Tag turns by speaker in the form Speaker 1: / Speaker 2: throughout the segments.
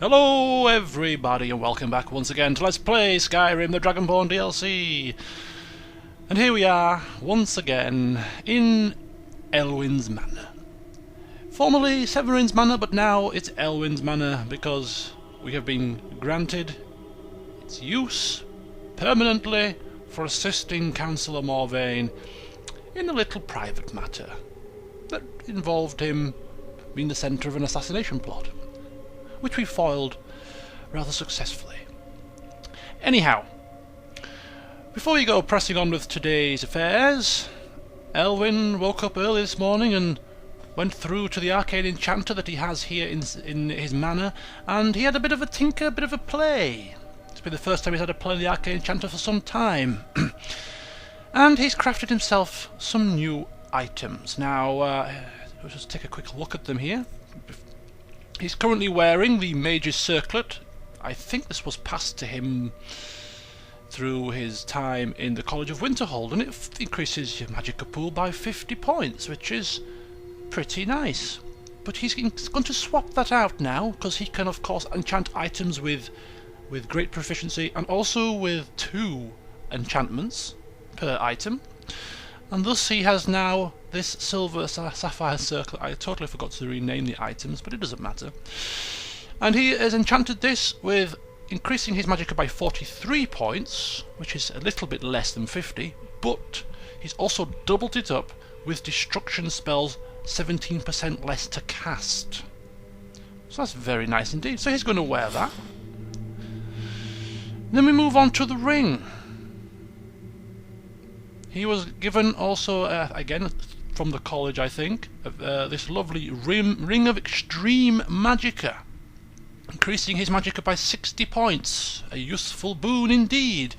Speaker 1: Hello everybody and welcome back once again to Let's Play Skyrim the Dragonborn DLC. And here we are once again in Elwynn's Manor. Formerly Severin's Manor, but now it's Elwynn's Manor because we have been granted its use permanently for assisting Councillor Morvain in a little private matter that involved him being the centre of an assassination plot, which we foiled rather successfully. Anyhow, before we go pressing on with today's affairs, Elwynn woke up early this morning and went through to the arcane enchanter that he has here in his manor, and he had a bit of a tinker, a bit of a play. It's been the first time he's had a play in the arcane enchanter for some time. And he's crafted himself some new items. Now, let's just take a quick look at them here. He's currently wearing the Mage's Circlet. I think this was passed to him through his time in the College of Winterhold, and it increases your Magicka pool by 50 points, which is pretty nice. But he's going to swap that out now, because he can of course enchant items with great proficiency, and also with 2 enchantments per item. And thus he has now this silver sapphire circlet. I totally forgot to rename the items, but it doesn't matter. And he has enchanted this with increasing his Magicka by 43 points, which is a little bit less than 50, but he's also doubled it up with destruction spells 17% less to cast. So that's very nice indeed. So he's going to wear that. Then we move on to the ring. He was given also, again, from the college I think, this lovely Ring of Extreme Magicka, increasing his Magicka by 60 points. A useful boon indeed.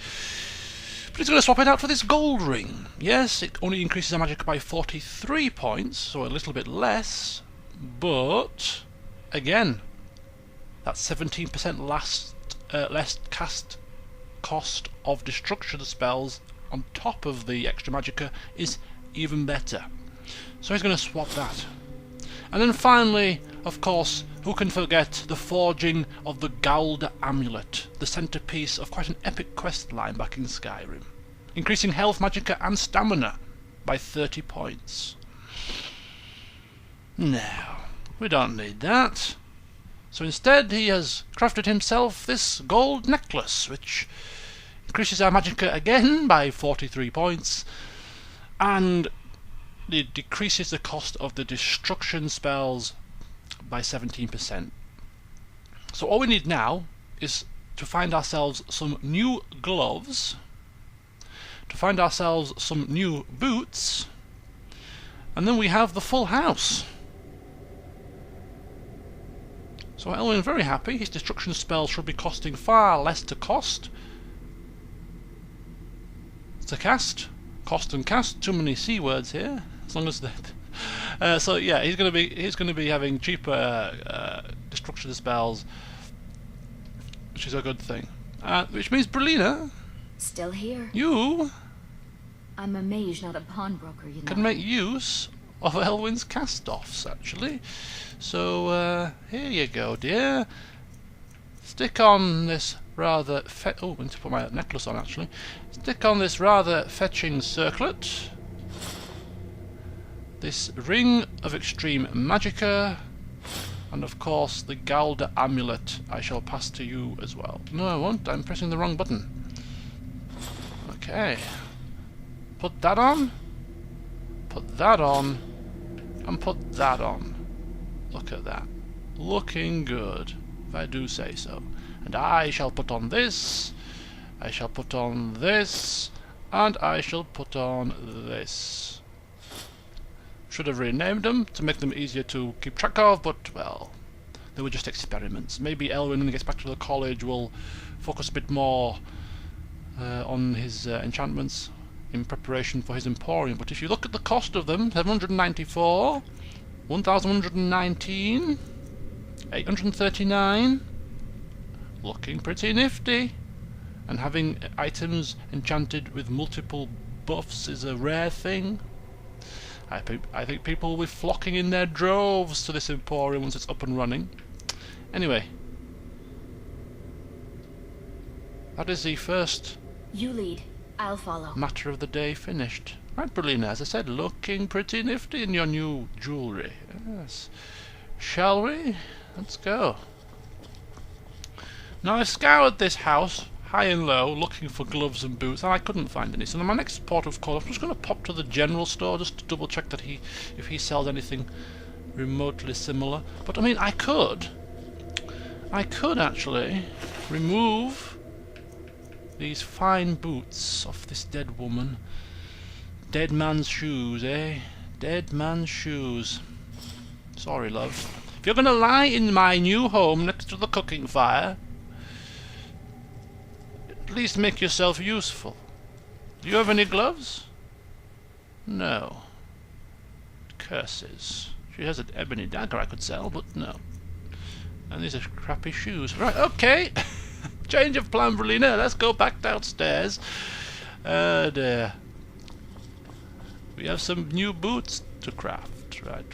Speaker 1: But he's going to swap it out for this gold ring. Yes, it only increases our Magicka by 43 points, so a little bit less, but again, that's 17% less cast cost of destruction spells on top of the extra Magicka is even better. So he's going to swap that. And then finally, of course, who can forget the forging of the Gald Amulet, the centrepiece of quite an epic quest line back in Skyrim, increasing health, Magicka and stamina by 30 points. Now, we don't need that. So instead he has crafted himself this gold necklace, which increases our Magicka again by 43 points, and it decreases the cost of the destruction spells by 17%. So all we need now is to find ourselves some new gloves, to find ourselves some new boots, and then we have the full house. So Elwynn very happy. His destruction spells should be costing far less to cast. Cost and cast. Too many C words here. As long as that. So yeah, he's going to be having cheaper destruction spells, which is a good thing. Which means Brelina,
Speaker 2: still here.
Speaker 1: You.
Speaker 2: I'm a mage, not a pawnbroker, you know.
Speaker 1: Can make use of Elwynn's cast-offs actually. So here you go, dear. Stick on this rather oh, I need to put my necklace on actually. Stick on this rather fetching circlet, this Ring of Extreme Magicka, and of course the Gald Amulet I shall pass to you as well. No, I won't. I'm pressing the wrong button. Okay. Put that on. Put that on. And put that on. Look at that. Looking good, if I do say so. And I shall put on this, I shall put on this, and I shall put on this. Should have renamed them to make them easier to keep track of, but well, they were just experiments. Maybe Elwynn, when he gets back to the college, will focus a bit more on his enchantments in preparation for his emporium. But if you look at the cost of them, 794, 1119, 839, looking pretty nifty. And having items enchanted with multiple buffs is a rare thing. I think people will be flocking in their droves to this emporium once it's up and running. Anyway, That is the first
Speaker 2: You lead. I'll follow.
Speaker 1: matter of the day finished. Right, Berlina, as I said, looking pretty nifty in your new jewellery. Yes. Shall we? Let's go. Now, I've scoured this house, high and low, looking for gloves and boots, and I couldn't find any. So, in my next port of call, I'm just going to pop to the general store just to double check that if he sells anything remotely similar. But, I mean, I could actually remove these fine boots off this dead woman. Dead man's shoes, eh? Dead man's shoes. Sorry, love. If you're going to lie in my new home next to the cooking fire, at least make yourself useful. Do you have any gloves? No. Curses. She has an ebony dagger I could sell, but no. And these are crappy shoes. Right, okay. Change of plan, Berlina. Let's go back downstairs. And we have some new boots to craft. Right.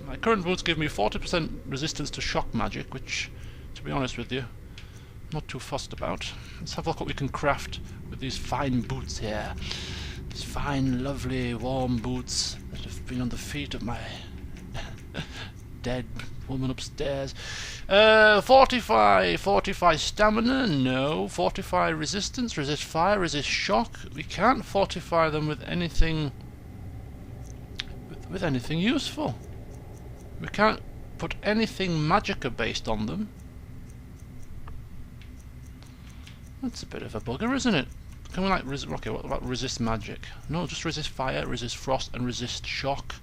Speaker 1: My current boots give me 40% resistance to shock magic, which, to be honest with you, I'm not too fussed about. Let's have a look what we can craft with these fine boots here. These fine, lovely, warm boots that have been on the feet of my dead woman upstairs. 45 stamina, no. fortify resistance, resist fire, resist shock. We can't fortify them with anything with anything useful. We can't put anything magicka based on them. That's a bit of a bugger, isn't it? Can we like okay, what about resist magic? No, just resist fire, resist frost, and resist shock.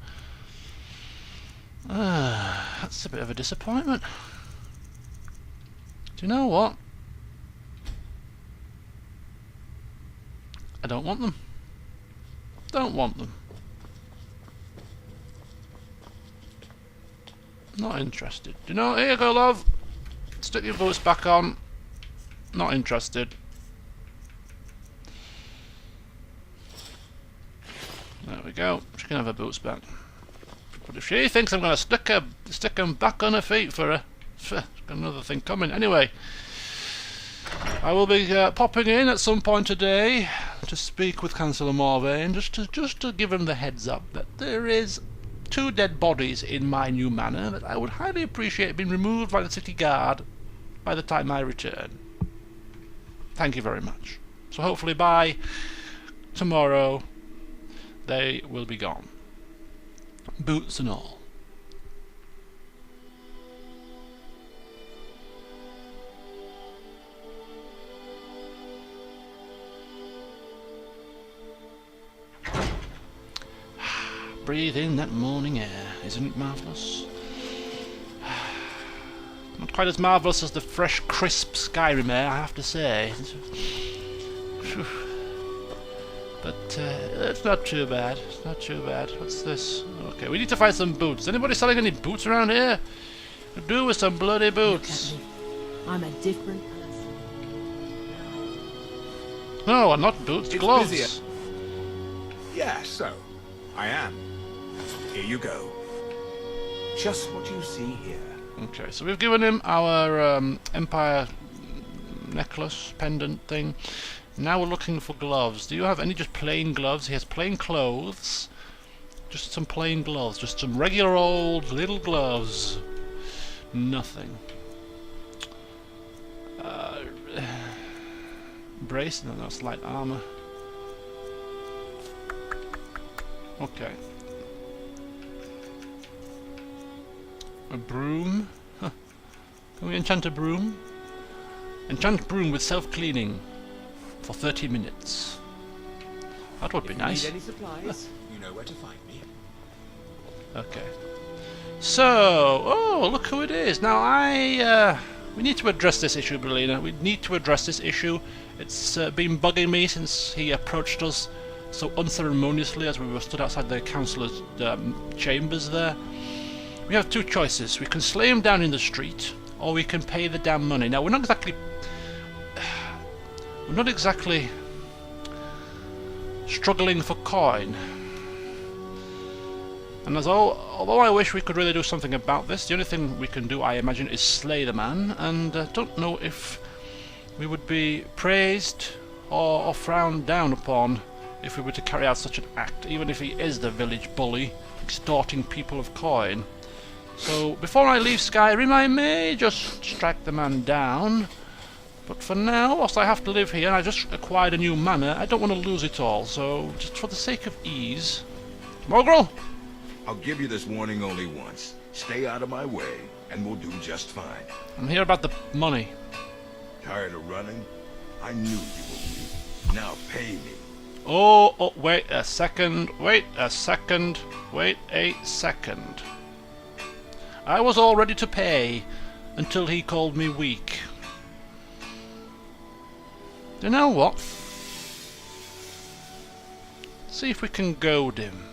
Speaker 1: That's a bit of a disappointment. Do you know what? I don't want them. Don't want them. Not interested. Do you know? Here you go, love. Stick your boots back on. Not interested. There we go. She can have her boots back. But if she thinks I'm going to stick them back on her feet for her, got another thing coming. Anyway, I will be popping in at some point today to speak with Councillor Morvain, just to give him the heads up that there is 2 dead bodies in my new manor that I would highly appreciate being removed by the city guard by the time I return. Thank you very much. So hopefully by tomorrow they will be gone. Boots and all. Breathe in that morning air, isn't it marvellous? Not quite as marvellous as the fresh, crisp Skyrim air, I have to say. But it's not too bad. It's not too bad. What's this? Okay, we need to find some boots. Anybody selling any boots around here? Could do with some bloody boots.
Speaker 3: I'm a different person.
Speaker 1: No, not boots, gloves.
Speaker 4: Busier. Yeah, so I am. Here you go. Just what you see here.
Speaker 1: Okay, so we've given him our Empire necklace, pendant thing. Now we're looking for gloves. Do you have any just plain gloves? He has plain clothes. Just some plain gloves. Just some regular old little gloves. Nothing. Brace? No, that's light armor. Okay. A broom? Huh. Can we enchant a broom? Enchant broom with self-cleaning for 30 minutes. That would be nice.
Speaker 4: Need any supplies? You know where to find me.
Speaker 1: Okay. So, oh, look who it is. Now, we need to address this issue, Berlina. We need to address this issue. It's been bugging me since he approached us so unceremoniously as we were stood outside the councillor's chambers there. We have 2 choices. We can slay him down in the street, or we can pay the damn money. Now, we're not exactly struggling for coin. And although I wish we could really do something about this, the only thing we can do, I imagine, is slay the man. And don't know if we would be praised or frowned down upon if we were to carry out such an act, even if he is the village bully, extorting people of coin. So, before I leave Skyrim, I may just strike the man down. But for now, whilst I have to live here, and I just acquired a new manor, I don't want to lose it all, so just for the sake of ease... Mogrel!
Speaker 4: I'll give you this warning only once. Stay out of my way, and we'll do just fine.
Speaker 1: I'm here about the money.
Speaker 4: Tired of running? I knew you were weak. Now pay me.
Speaker 1: Oh, wait a second, wait a second, wait a second. I was all ready to pay, until he called me weak. You know what? See if we can goad him.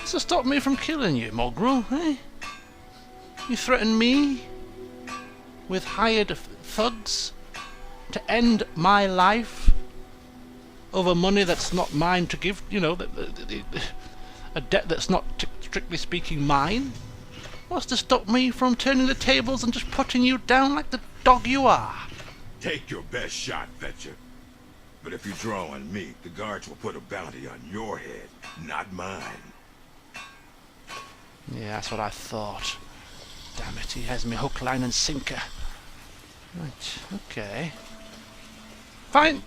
Speaker 1: To stop me from killing you, Mogrel, eh? You threaten me with hired thugs to end my life over money that's not mine to give, you know, a debt that's not, strictly speaking, mine? What's to stop me from turning the tables and just putting you down like the dog you are?
Speaker 4: Take your best shot, Fetcher. But if you draw on me, the guards will put a bounty on your head, not mine.
Speaker 1: Yeah, that's what I thought. Damn it, he has me hook, line and sinker. Right, okay. Fine!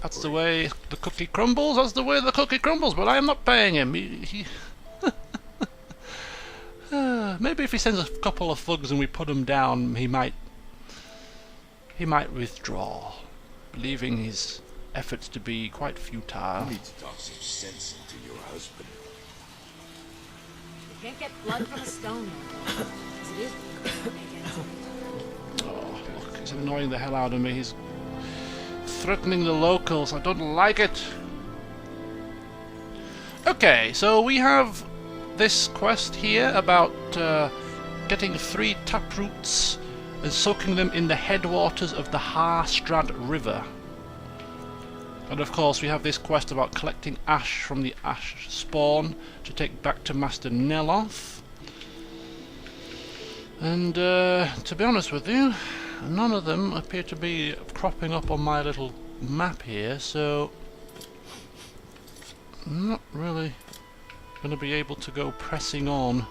Speaker 1: That's the way the cookie crumbles, that's the way the cookie crumbles, but I am not paying him. He maybe if he sends a couple of thugs and we put him down, he might withdraw, believing his efforts to be quite futile.
Speaker 4: You need to talk some sense into your husband.
Speaker 3: You can't get blood from a stone. As it is,
Speaker 1: Oh, look, he's annoying the hell out of me. He's threatening the locals. I don't like it. Okay, so we have this quest here about getting 3 taproots and soaking them in the headwaters of the Harstrad River. And of course we have this quest about collecting ash from the ash spawn to take back to Master Neloth. And to be honest with you, none of them appear to be cropping up on my little map here, so I'm not really going to be able to go pressing on.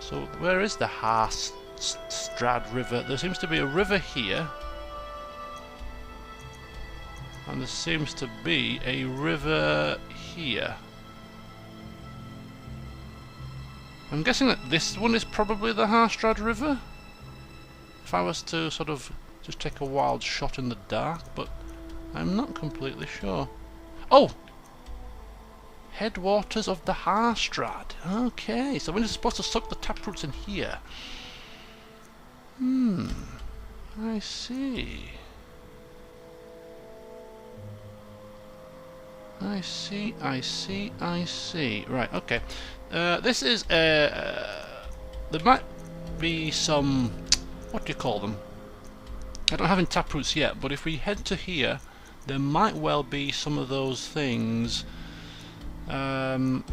Speaker 1: So where is the Harstrad River? There seems to be a river here, and there seems to be a river here. I'm guessing that this one is probably the Harstrad River, if I was to sort of just take a wild shot in the dark, but I'm not completely sure. Oh! Headwaters of the Harstrad. Okay, so we're supposed to suck the taproots in here. I see. I see. Right, okay. This is there might be some, what do you call them? I don't have any taproots yet, but if we head to here, there might well be some of those things. We'll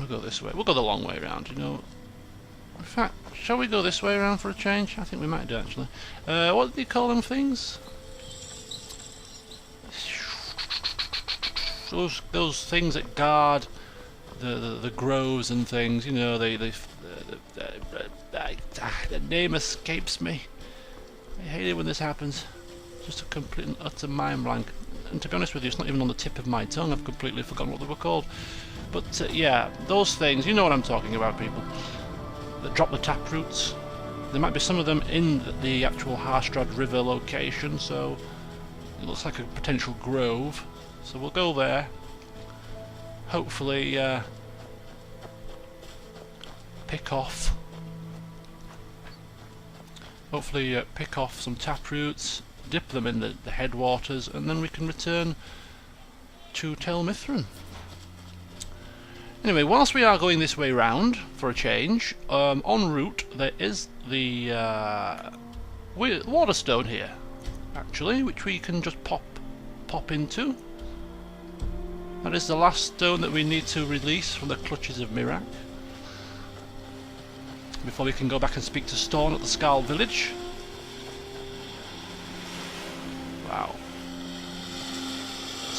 Speaker 1: go this way. We'll go the long way around, you know. In fact, shall we go this way around for a change? I think we might do, actually. What do you call them things? Those things that guard the groves and things, you know. The name escapes me. I hate it when this happens. Just a complete and utter mind blank. And to be honest with you, it's not even on the tip of my tongue. I've completely forgotten what they were called. But yeah, those things, you know what I'm talking about, people. That drop the taproots. There might be some of them in the actual Harstrad River location, so it looks like a potential grove. So we'll go there. Hopefully pick off some taproots, dip them in the headwaters, and then we can return to Tel Mithryn. Anyway, whilst we are going this way round for a change, en route there is the Waterstone here, actually, which we can just pop into. That is the last stone that we need to release from the clutches of Mirak. before we can go back and speak to Storm at the Skull Village. Wow.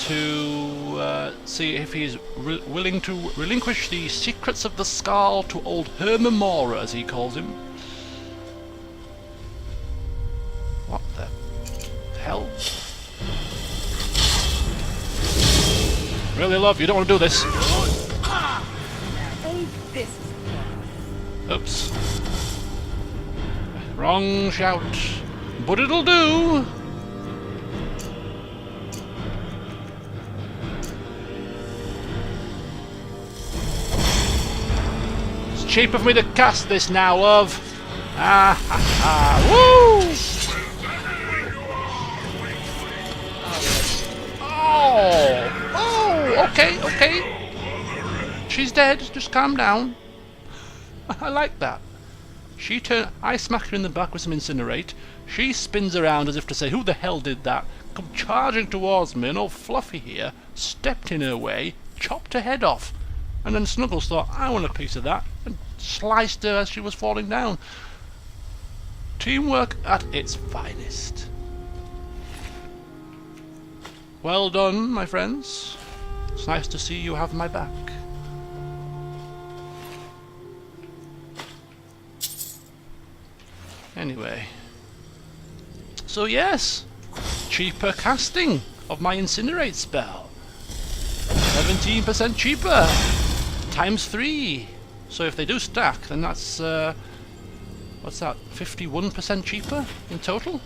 Speaker 1: To see if he's willing to relinquish the secrets of the Skull to old Hermamora, as he calls him. What the hell? Really, love, you don't want to do this. Oops. Wrong shout. But it'll do. It's cheaper for me to cast this now, love. Ah ha ha. Woo! Oh, okay. She's dead, just calm down. I like that. I smack her in the back with some incinerate. She spins around as if to say, who the hell did that? Come charging towards me, and old Fluffy here stepped in her way, chopped her head off. And then Snuggles thought, I want a piece of that, and sliced her as she was falling down. Teamwork at its finest. Well done, my friends. It's nice to see you have my back. Anyway. So yes, cheaper casting of my Incinerate spell. 17% cheaper. Times 3. So if they do stack, then that's, what's that, 51% cheaper in total?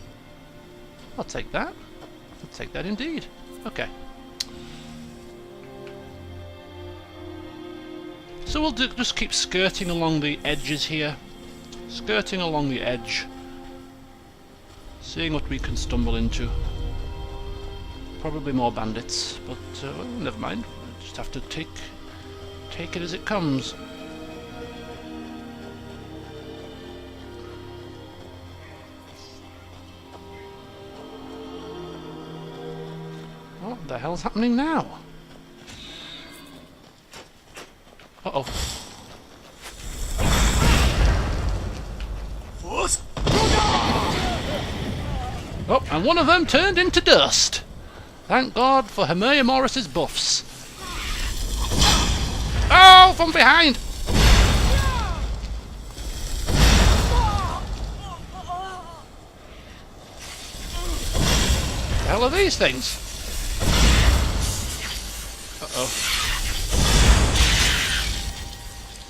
Speaker 1: I'll take that. I'll take that indeed. Okay. So we'll just keep skirting along the edges here. Skirting along the edge. Seeing what we can stumble into. Probably more bandits, but well, never mind. We'll just have to take it as it comes. What the hell's happening now? Uh-oh. Oh, and one of them turned into dust. Thank God for Hermia Morris's buffs. Oh, from behind! What the hell are these things? Uh-oh.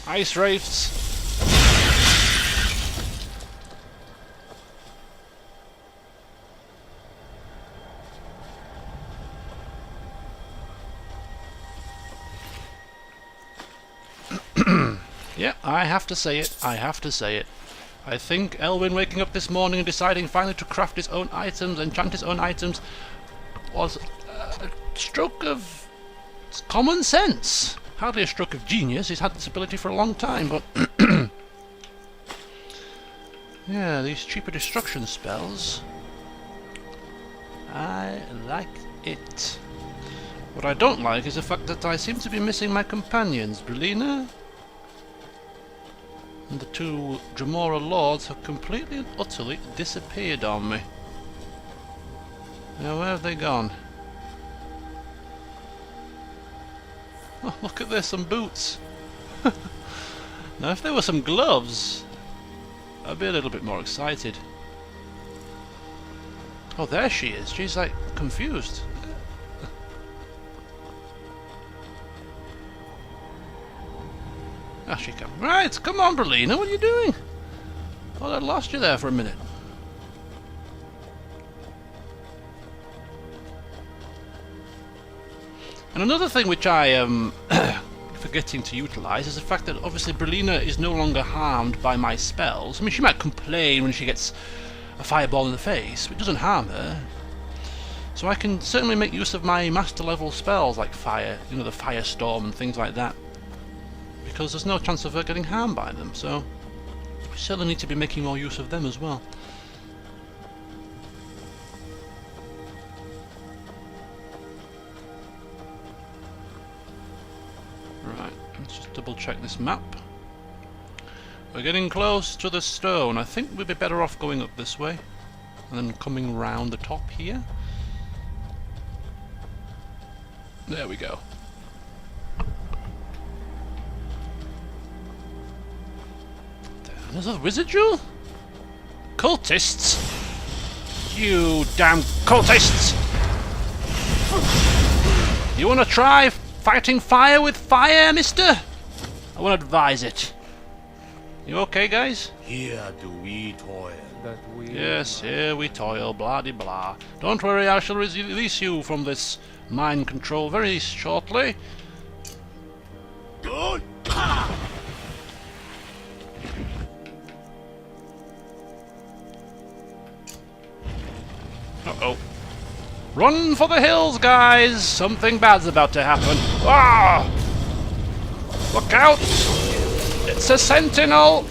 Speaker 1: Ice wraiths. Yeah, I have to say it. I think Elwynn waking up this morning and deciding finally to craft his own items, enchant his own items, was a stroke of common sense. Hardly a stroke of genius. He's had this ability for a long time, but yeah, these cheaper destruction spells. I like it. What I don't like is the fact that I seem to be missing my companions, Brelina. And the two Dremora lords have completely and utterly disappeared on me. Now where have they gone? Oh, look at this, some boots. Now if there were some gloves, I'd be a little bit more excited. Oh, there she is. She's like confused. Ah, she come. Right, come on, Brelina, what are you doing? Thought I'd lost you there for a minute. And another thing which I am forgetting to utilise is the fact that obviously Brelina is no longer harmed by my spells. I mean, she might complain when she gets a fireball in the face, but it doesn't harm her. So I can certainly make use of my master level spells like fire, you know, the firestorm and things like that. Because there's no chance of her getting harmed by them, so we certainly need to be making more use of them as well. Right, let's just double check this map. We're getting close to the stone. I think we'd be better off going up this way and then coming round the top here. There we go. There's a wizard jewel? Cultists? You damn cultists! You wanna try fighting fire with fire, mister? I won't advise it. You okay, guys?
Speaker 5: Here do we toil.
Speaker 1: Yes, here we toil, blah de blah. Don't worry, I shall release you from this mind control very shortly.
Speaker 5: Good.
Speaker 1: Uh-oh. Run for the hills, guys! Something bad's about to happen. Ah! Look out! It's a sentinel!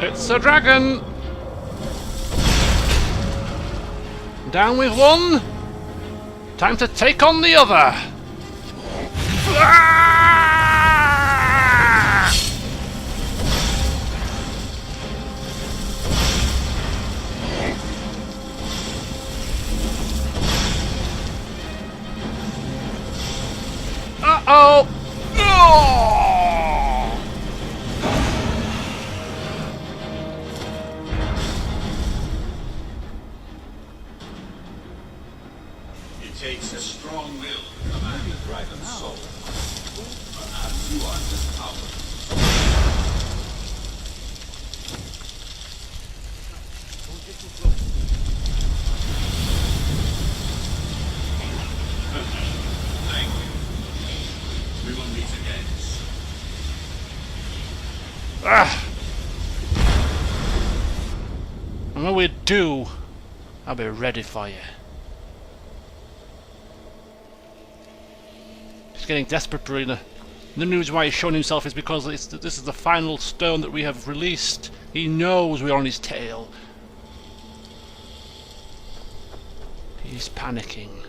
Speaker 1: It's a dragon! Down with one! Time to take on the other! Ah! Uh-oh! Oh!
Speaker 5: It takes a strong will to command the dragon's soul. Perhaps you are this powerful. Thank you. We will meet again.
Speaker 1: Ah! And when we do, I'll be ready for you. He's getting desperate, Marina. The news why he's shown himself is because this is the final stone that we have released. He knows we're on his tail. He's panicking.